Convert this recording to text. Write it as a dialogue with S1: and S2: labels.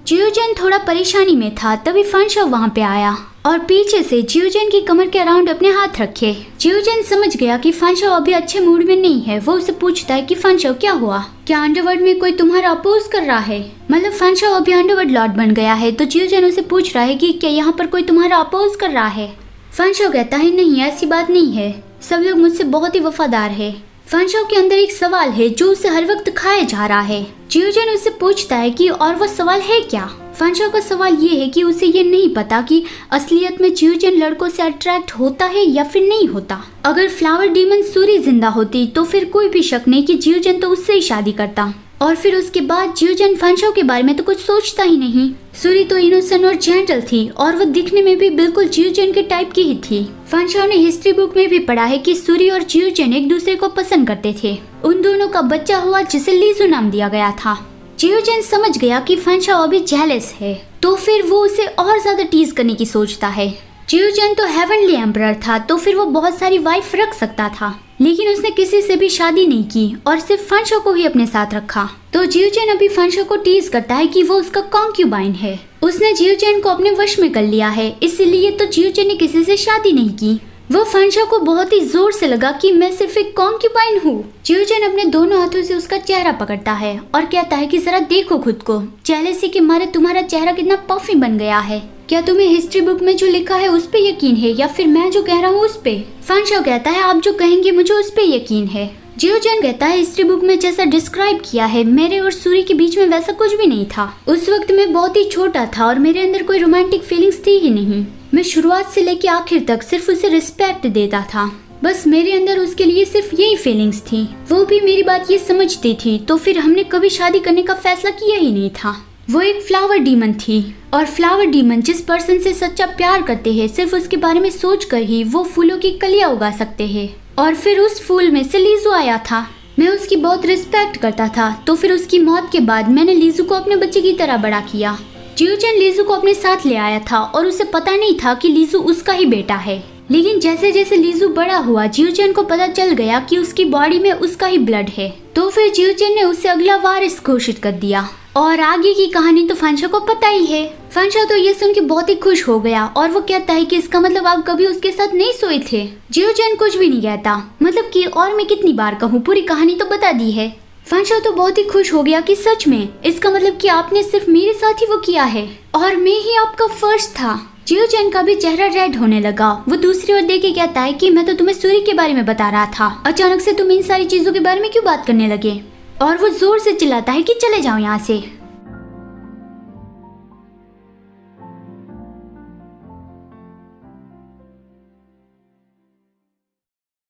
S1: जियोजन थोड़ा परेशानी में था, तभी फनशाओ वहाँ पे आया और पीछे से जियोजन की कमर के अराउंड अपने हाथ रखे। जियोजन समझ गया कि फनशाओ अभी अच्छे मूड में नहीं है। वो उसे पूछता है कि फनशाओ क्या हुआ, क्या अंडरवर्ल्ड में कोई तुम्हारा अपोज कर रहा है? मतलब फनशाओ अभी अंडरवर्ल्ड लॉर्ड बन गया है, तो जियोजन उसे पूछ रहा है कि क्या यहाँ पर कोई तुम्हारा अपोज कर रहा है? फनशाओ कहता है नहीं, ऐसी बात नहीं है, सब लोग मुझसे बहुत ही वफादार है। फनशाओ के अंदर एक सवाल है जो उसे हर वक्त खाया जा रहा है। जियोजन उससे पूछता है कि और वो सवाल है क्या? फनशाओ का सवाल ये है कि उसे ये नहीं पता कि असलियत में जियोजन लड़कों से अट्रैक्ट होता है या फिर नहीं होता। अगर फ्लावर डीमन सूरी जिंदा होती तो फिर कोई भी शक नहीं कि जियोजन तो उससे ही शादी करता, और फिर उसके बाद जियोजन फनशाओ के बारे में तो कुछ सोचता ही नहीं। सूरी तो इनोसेंट और जेंटल थी और वो दिखने में भी बिल्कुल जियोजन के टाइप की ही थी। फनशाओ ने हिस्ट्री बुक में भी पढ़ा है कि सूरी और जियोजन एक दूसरे को पसंद करते थे। उन दोनों का बच्चा हुआ जिसे लीजू नाम दिया गया था। जियोजन समझ गया कि फनशाओ अभी जेलस है, तो फिर वो उसे और ज्यादा टीज करने की सोचता है। जियोजन तो हेवनली एम्परर था, तो फिर वो बहुत सारी वाइफ रख सकता था, लेकिन उसने किसी से भी शादी नहीं की और सिर्फ फनशाओ को ही अपने साथ रखा। तो जियोजन अभी फनशाओ को टीज करता है कि वो उसका कॉन्क्यूबाइन है। उसने जियोजन को अपने वश में कर लिया है, इसलिए तो जियोजन ने किसी से शादी नहीं की। वो फनशाओ को बहुत ही जोर से लगा कि मैं सिर्फ एक कॉन्क्यूबाइन हूँ। जियोजन अपने दोनों हाथों से उसका चेहरा पकड़ता है और कहता है कि जरा देखो खुद को, जेलसी के मारे तुम्हारा चेहरा कितना पफी बन गया है। क्या तुम्हें हिस्ट्री बुक में जो लिखा है उस पे यकीन है या फिर मैं जो कह रहा हूँ उस पे? फनशाओ कहता है आप जो कहेंगे मुझे उस पे यकीन है। जियोजन कहता है हिस्ट्री बुक में जैसा डिस्क्राइब किया है मेरे और सूरी के बीच में वैसा कुछ भी नहीं था। उस वक्त मैं बहुत ही छोटा था और मेरे अंदर कोई रोमांटिक फीलिंग्स थी ही नहीं। मैं शुरुआत से लेकर आखिर तक सिर्फ उसे रिस्पेक्ट देता था, बस मेरे अंदर उसके लिए सिर्फ यही फीलिंग्स थी। वो भी मेरी बात ये समझती थी, तो फिर हमने कभी शादी करने का फैसला किया ही नहीं था। वो एक फ्लावर डीमन थी और फ्लावर डीमन जिस पर्सन से सच्चा प्यार करते हैं सिर्फ उसके बारे में सोचकर ही वो फूलों की कलियां उगा सकते हैं। और फिर उस फूल में से लीजू आया था। मैं उसकी बहुत रिस्पेक्ट करता था, तो फिर उसकी मौत के बाद मैंने लीजू को अपने बच्चे की तरह बड़ा किया। जियोजन लीजू को अपने साथ ले आया था और उसे पता नहीं था कि लीजू उसका ही बेटा है। लेकिन जैसे जैसे लीजू बड़ा हुआ जियोजन को पता चल गया कि उसकी बॉडी में उसका ही ब्लड है, तो फिर जियोजन ने उसे अगला वारिस घोषित कर दिया। और आगे की कहानी तो फनशाओ को पता ही है। फनशाओ तो ये सुन के बहुत ही खुश हो गया और वो कहता है कि इसका मतलब आप कभी उसके साथ नहीं सोए थे। जियोजन कुछ भी नहीं कहता, मतलब कि और मैं कितनी बार कहूँ, पूरी कहानी तो बता दी है। फनशाओ तो बहुत ही खुश हो गया कि सच में, इसका मतलब कि आपने सिर्फ मेरे साथ ही वो किया है और मैं ही आपका फर्स्ट था। जियोजन का भी चेहरा रेड होने लगा। वो दूसरी ओर देख के कहता है कि मैं तो तुम्हें सूरी के बारे में बता रहा था, अचानक से तुम इन सारी चीजों के बारे में क्यों बात करने लगे? और वो जोर से चिल्लाता है कि चले जाओ यहाँ से।